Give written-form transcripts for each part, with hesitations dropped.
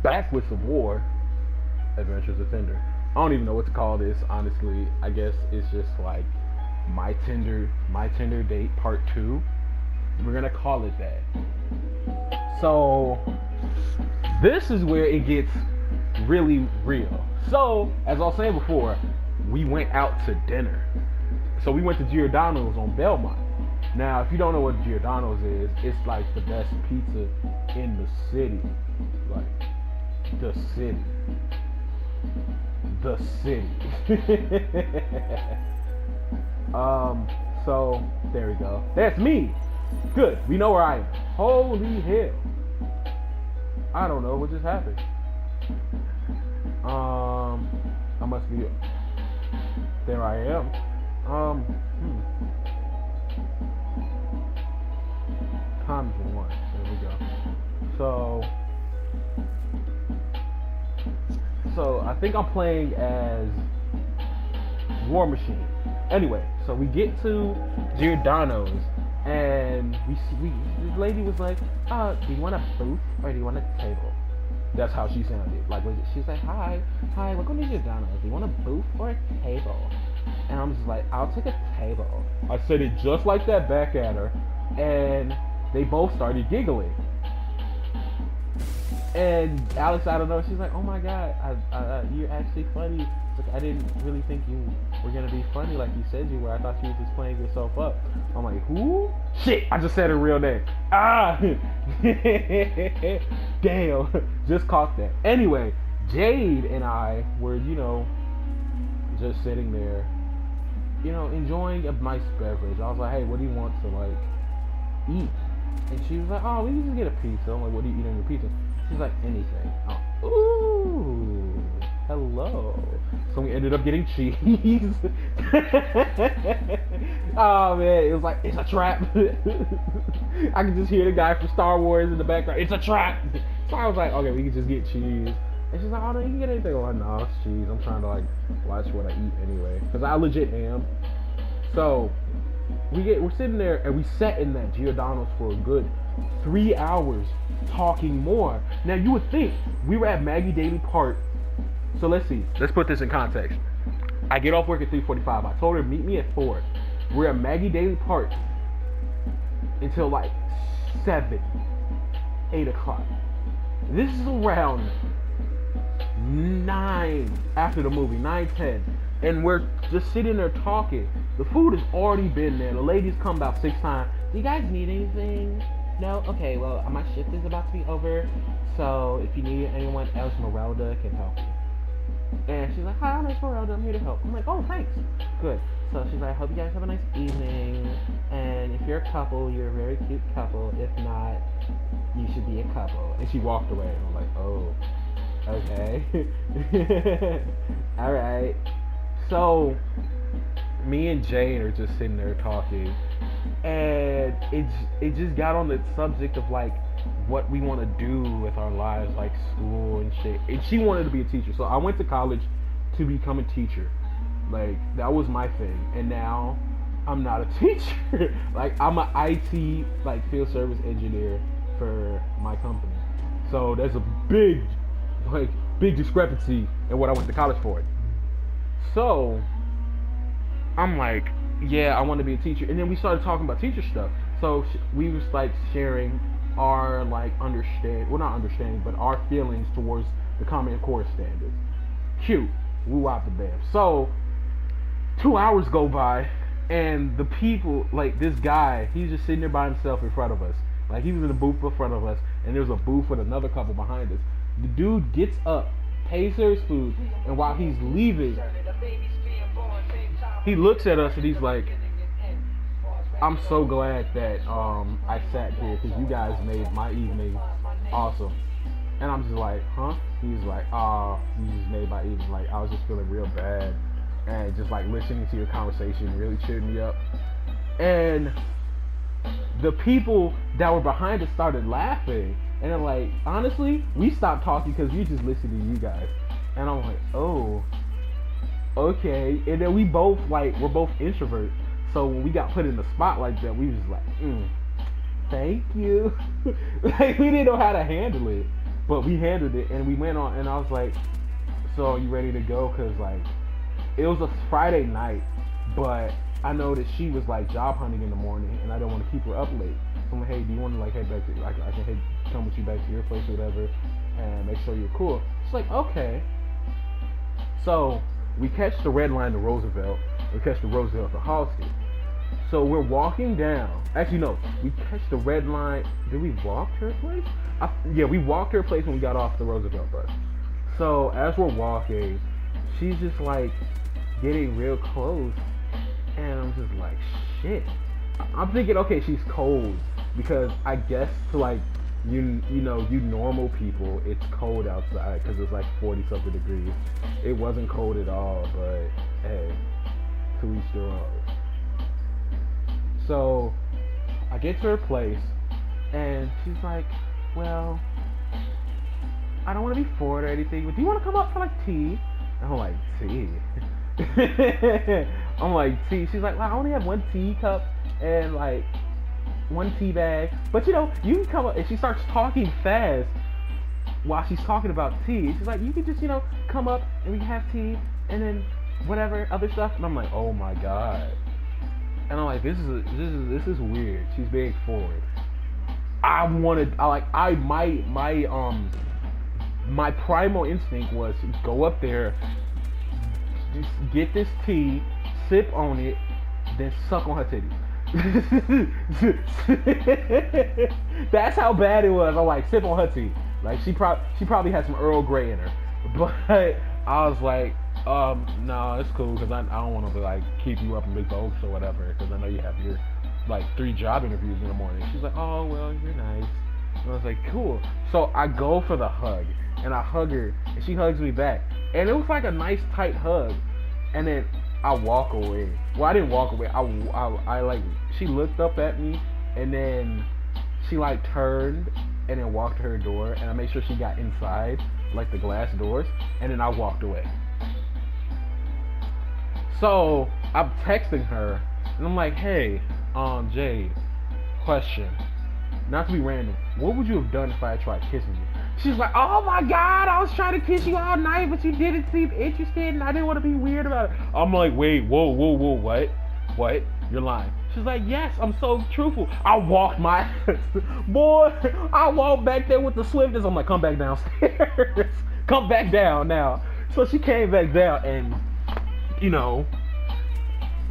back with some more Adventures of Tinder. I don't even know what to call this, honestly. I guess it's just like my Tinder date part two. We're gonna call it that. So this is where it gets really real. So as I was saying before, we went out to dinner. So we went to Giordano's on Belmont. Now, if you don't know what Giordano's is, it's like the best pizza in the city. Like, the city. The city. So, there we go. That's me. Good. We know where I am. Holy hell. I don't know what just happened. I must be... There I am. Times one. There we go. So I think I'm playing as War Machine. Anyway, so we get to Giordano's and this lady was like, do you want a booth or do you want a table? That's how she sounded. Like, she's like, hi, we're going to Giordano's. Do you want a booth or a table? And I'm just like, I'll take a table. I said it just like that back at her, and they both started giggling. And Alex, I don't know, she's like, oh my god, you're actually funny. It's like, I didn't really think you were gonna be funny like you said you were. I thought you were just playing yourself up. I'm like, who? Shit, I just said her real name. Damn, just caught that. Anyway, Jade and I were, just sitting there, enjoying a nice beverage. I was like, hey, what do you want to, eat? And she was like, oh, we can just get a pizza. I'm like, what do you eat on your pizza? She's like, anything. Oh, ooh, hello. So we ended up getting cheese. Oh, man, it was like, it's a trap. I can just hear the guy from Star Wars in the background. It's a trap. So I was like, okay, we can just get cheese. And she's like, oh, no, you can get anything. I'm like, no, it's cheese. I'm trying to, watch what I eat anyway. Because I legit am. So we're sitting there, and we sat in that Giordano's for a good 3 hours talking more. Now, you would think we were at Maggie Daly Park. So let's see. Let's put this in context. I get off work at 3:45. I told her, meet me at 4. We're at Maggie Daly Park until 7, 8 o'clock. This is around 9 after the movie, 9:10. And we're just sitting there talking. The food has already been there. The ladies come about 6 times. Do you guys need anything? No? Okay, well, my shift is about to be over. So if you need anyone else, Merelda can help you. And she's like, hi, I'm Merelda. I'm here to help. I'm like, oh, thanks. Good. So she's like, I hope you guys have a nice evening. And if you're a couple, you're a very cute couple. If not, you should be a couple. And she walked away. And I'm like, oh, okay. All right. So me and Jane are just sitting there talking, and it just got on the subject of what we want to do with our lives, like school and shit. And she wanted to be a teacher, so I went to college to become a teacher. That was my thing. And now I'm not a teacher. I'm an IT field service engineer for my company. So there's a big discrepancy in what I went to college for. So I'm like, yeah, I want to be a teacher. And then we started talking about teacher stuff. So we was sharing our not understanding, but our feelings towards the Common Core standards. Cute. Woo out the bam. So 2 hours go by, and the people, this guy, he's just sitting there by himself in front of us. He was in a booth in front of us, and there's a booth with another couple behind us. The dude gets up, pays for his food, and while he's leaving, he looks at us and he's like, I'm so glad that I sat here because you guys made my evening awesome. And I'm just like, huh? He's like, you just made my evening. I was just feeling real bad. And just listening to your conversation really cheered me up. And the people that were behind us started laughing. And they're honestly, we stopped talking because we just listened to you guys. And I'm like, oh, okay. And then we both, we're both introverts. So when we got put in the spot like that, we was just thank you. We didn't know how to handle it. But we handled it, and we went on, and I was like, so are you ready to go? Because, like, it was a Friday night, but I know that she was, like, job hunting in the morning, and I don't want to keep her up late. So I'm like, hey, do you want to, like, head back to, like, I can come with you back to your place or whatever, and make sure you're cool. She's like, okay. So we catch the red line to Roosevelt. We catch the Roosevelt to Halsted. So we're walking down. Actually, no. We catch the red line. Did we walk to her place? Yeah, we walked to her place when we got off the Roosevelt bus. So as we're walking, she's just like getting real close, and I'm just like, shit. I'm thinking, okay, she's cold because I guess to like you normal people, it's cold outside because it's like 40 something degrees. It wasn't cold at all, but hey, to each their own. So I get to her place, and she's like, well, I don't want to be forward or anything, but do you want to come up for like tea? And I'm like, tea? I'm like, tea? She's like, well, I only have one teacup and like one tea bag, but you can come up. And she starts talking fast while she's talking about tea. She's like, you can just, come up and we can have tea and then whatever other stuff. And I'm like, oh my god. And I'm like, this is weird. She's being forward. My primal instinct was go up there, just get this tea, sip on it, then suck on her titties. That's how bad it was. I'm like, sip on her tea. Like she probably had some Earl Grey in her, but I was like, no, it's cool because I don't want to like keep you up and make the oaks or whatever because I know you have your like 3 job interviews in the morning. She's like, oh well, you're nice. And I was like, cool. So I go for the hug, and I hug her, and she hugs me back, and it was like a nice tight hug. And then I walk away. Well, I didn't walk away. I like, she looked up at me, and then she like turned and then walked to her door, and I made sure she got inside, like the glass doors, and then I walked away. So I'm texting her, and I'm like, hey, Jade, question. Not to be random, what would you have done if I had tried kissing you? She's like, oh my god, I was trying to kiss you all night, but you didn't seem interested, and I didn't want to be weird about it. I'm like, wait, whoa, what? You're lying. She's like, yes, I'm so truthful. I walked my boy, I walked back there with the swiftness. I'm like, come back downstairs. Come back down now. So she came back down, and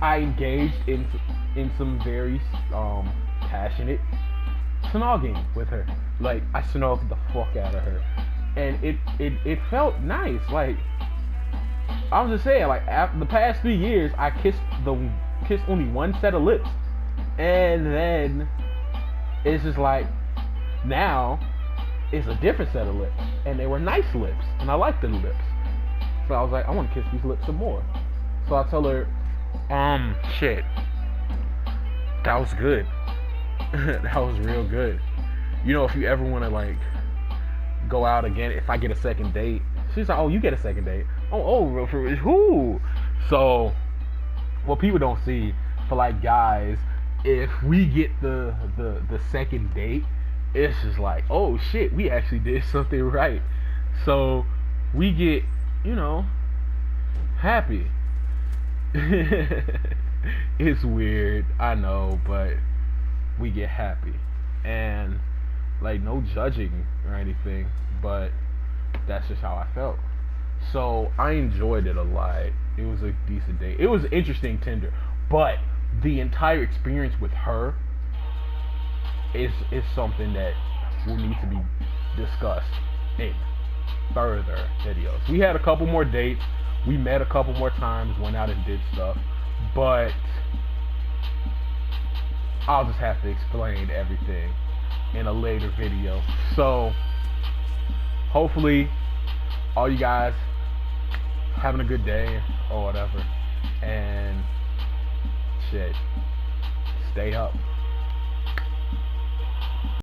I engaged in some very passionate snogging with her. Like, I snogged the fuck out of her, and it felt nice. Like, I was just saying, like, after the past 3 years, I kissed only one set of lips, and then it's just like now it's a different set of lips, and they were nice lips, and I liked the lips. So I was like, I want to kiss these lips some more. So I told her, shit, that was good. That was real good. If you ever want to like go out again, if I get a second date, she's like, oh, you get a second date. Oh, for who? So what people don't see, for like guys, if we get the second date, it's just like, oh shit, we actually did something right. So we get, happy. It's weird, I know, but we get happy, and like no judging or anything, but that's just how I felt. So I enjoyed it a lot. It was a decent date. It was interesting Tinder, but the entire experience with her is something that will need to be discussed in further videos. We had a couple more dates, we met a couple more times, went out and did stuff, but I'll just have to explain everything in a later video. So hopefully all you guys having a good day or whatever, and shit, stay up.